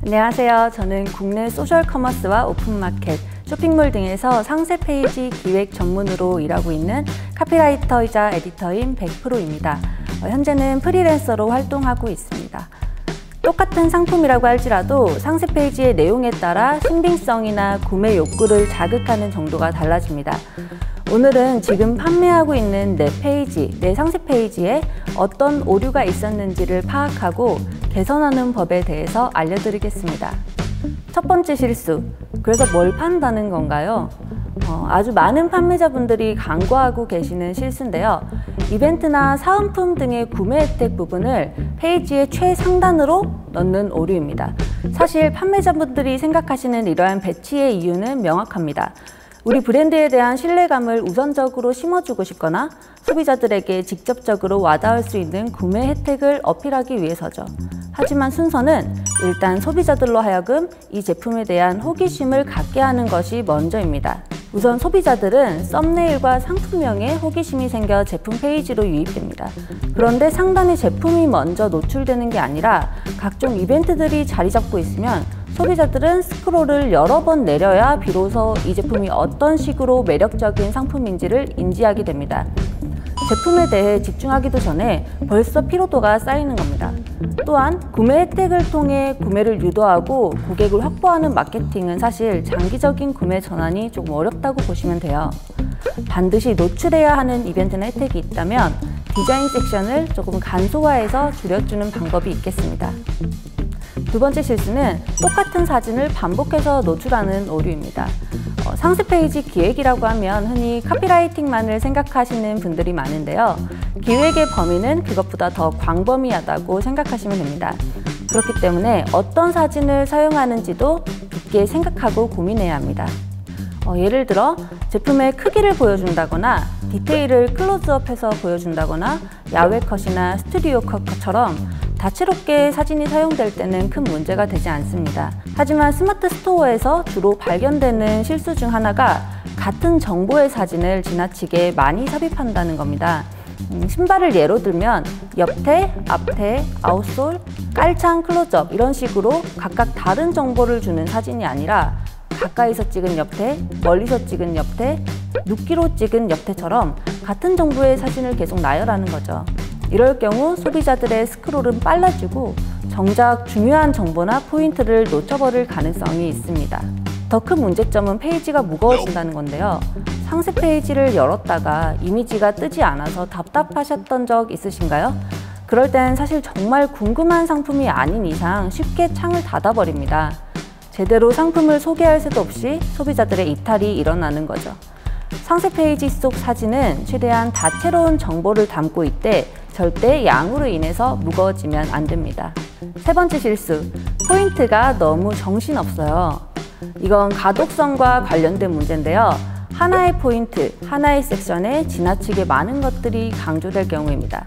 안녕하세요. 저는 국내 소셜 커머스와 오픈마켓, 쇼핑몰 등에서 상세 페이지 기획 전문으로 일하고 있는 카피라이터이자 에디터인 백프로입니다. 현재는 프리랜서로 활동하고 있습니다. 똑같은 상품이라고 할지라도 상세 페이지의 내용에 따라 신빙성이나 구매 욕구를 자극하는 정도가 달라집니다. 오늘은 지금 판매하고 있는 내 페이지, 내 상세 페이지에 어떤 오류가 있었는지를 파악하고 개선하는 법에 대해서 알려드리겠습니다. 첫 번째 실수, 그래서 뭘 판다는 건가요? 아주 많은 판매자분들이 간과하고 계시는 실수인데요. 이벤트나 사은품 등의 구매 혜택 부분을 페이지의 최상단으로 넣는 오류입니다. 사실 판매자분들이 생각하시는 이러한 배치의 이유는 명확합니다. 우리 브랜드에 대한 신뢰감을 우선적으로 심어주고 싶거나 소비자들에게 직접적으로 와닿을 수 있는 구매 혜택을 어필하기 위해서죠. 하지만 순서는 일단 소비자들로 하여금 이 제품에 대한 호기심을 갖게 하는 것이 먼저입니다. 우선 소비자들은 썸네일과 상품명에 호기심이 생겨 제품 페이지로 유입됩니다. 그런데 상단에 제품이 먼저 노출되는 게 아니라 각종 이벤트들이 자리 잡고 있으면 소비자들은 스크롤을 여러 번 내려야 비로소 이 제품이 어떤 식으로 매력적인 상품인지를 인지하게 됩니다. 제품에 대해 집중하기도 전에 벌써 피로도가 쌓이는 겁니다. 또한 구매 혜택을 통해 구매를 유도하고 고객을 확보하는 마케팅은 사실 장기적인 구매 전환이 조금 어렵다고 보시면 돼요. 반드시 노출해야 하는 이벤트나 혜택이 있다면 디자인 섹션을 조금 간소화해서 줄여주는 방법이 있겠습니다. 두 번째 실수는 똑같은 사진을 반복해서 노출하는 오류입니다. 상세 페이지 기획이라고 하면 흔히 카피라이팅만을 생각하시는 분들이 많은데요. 기획의 범위는 그것보다 더 광범위하다고 생각하시면 됩니다. 그렇기 때문에 어떤 사진을 사용하는지도 깊게 생각하고 고민해야 합니다. 예를 들어 제품의 크기를 보여준다거나 디테일을 클로즈업해서 보여준다거나 야외 컷이나 스튜디오 컷처럼 다채롭게 사진이 사용될 때는 큰 문제가 되지 않습니다. 하지만 스마트 스토어에서 주로 발견되는 실수 중 하나가 같은 정보의 사진을 지나치게 많이 삽입한다는 겁니다. 신발을 예로 들면 옆태, 앞태, 아웃솔, 깔창 클로즈업 이런 식으로 각각 다른 정보를 주는 사진이 아니라 가까이서 찍은 옆태, 멀리서 찍은 옆태, 눕기로 찍은 옆태처럼 같은 정보의 사진을 계속 나열하는 거죠. 이럴 경우 소비자들의 스크롤은 빨라지고 정작 중요한 정보나 포인트를 놓쳐버릴 가능성이 있습니다. 더 큰 문제점은 페이지가 무거워진다는 건데요. 상세 페이지를 열었다가 이미지가 뜨지 않아서 답답하셨던 적 있으신가요? 그럴 땐 사실 정말 궁금한 상품이 아닌 이상 쉽게 창을 닫아버립니다. 제대로 상품을 소개할 새도 없이 소비자들의 이탈이 일어나는 거죠. 상세 페이지 속 사진은 최대한 다채로운 정보를 담고 있되 절대 양으로 인해서 무거워지면 안 됩니다. 세 번째 실수, 포인트가 너무 정신없어요. 이건 가독성과 관련된 문제인데요. 하나의 포인트, 하나의 섹션에 지나치게 많은 것들이 강조될 경우입니다.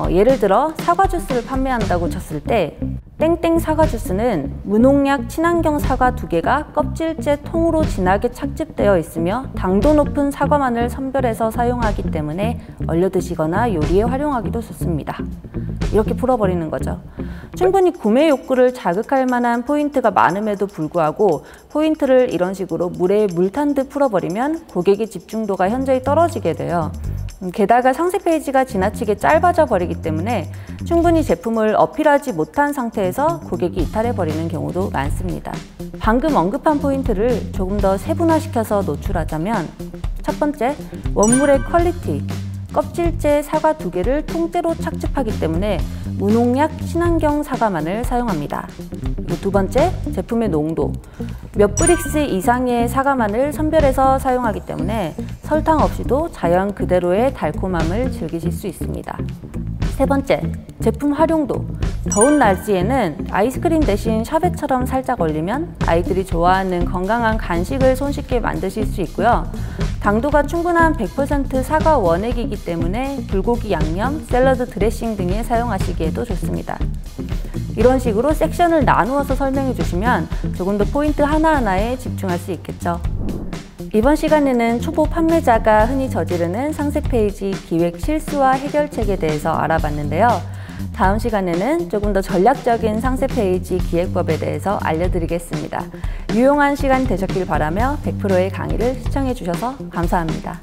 예를 들어 사과 주스를 판매한다고 쳤을 때 땡땡 사과 주스는 무농약 친환경 사과 2개가 껍질째 통으로 진하게 착즙되어 있으며 당도 높은 사과만을 선별해서 사용하기 때문에 얼려 드시거나 요리에 활용하기도 좋습니다. 이렇게 풀어버리는 거죠. 충분히 구매 욕구를 자극할 만한 포인트가 많음에도 불구하고 포인트를 이런 식으로 물에 물 탄 듯 풀어버리면 고객의 집중도가 현저히 떨어지게 돼요. 게다가 상세 페이지가 지나치게 짧아져 버리기 때문에 충분히 제품을 어필하지 못한 상태에서 고객이 이탈해버리는 경우도 많습니다. 방금 언급한 포인트를 조금 더 세분화시켜서 노출하자면 첫 번째, 원물의 퀄리티. 껍질째 사과 2개를 통째로 착즙하기 때문에 무농약 친환경 사과만을 사용합니다. 두 번째, 제품의 농도. 몇 브릭스 이상의 사과만을 선별해서 사용하기 때문에 설탕 없이도 자연 그대로의 달콤함을 즐기실 수 있습니다. 세 번째, 제품 활용도. 더운 날씨에는 아이스크림 대신 샤베트처럼 살짝 얼리면 아이들이 좋아하는 건강한 간식을 손쉽게 만드실 수 있고요. 당도가 충분한 100% 사과 원액이기 때문에 불고기 양념, 샐러드 드레싱 등에 사용하시기에도 좋습니다. 이런 식으로 섹션을 나누어서 설명해 주시면 조금 더 포인트 하나하나에 집중할 수 있겠죠. 이번 시간에는 초보 판매자가 흔히 저지르는 상세 페이지 기획 실수와 해결책에 대해서 알아봤는데요. 다음 시간에는 조금 더 전략적인 상세 페이지 기획법에 대해서 알려드리겠습니다. 유용한 시간 되셨길 바라며 100%의 강의를 시청해 주셔서 감사합니다.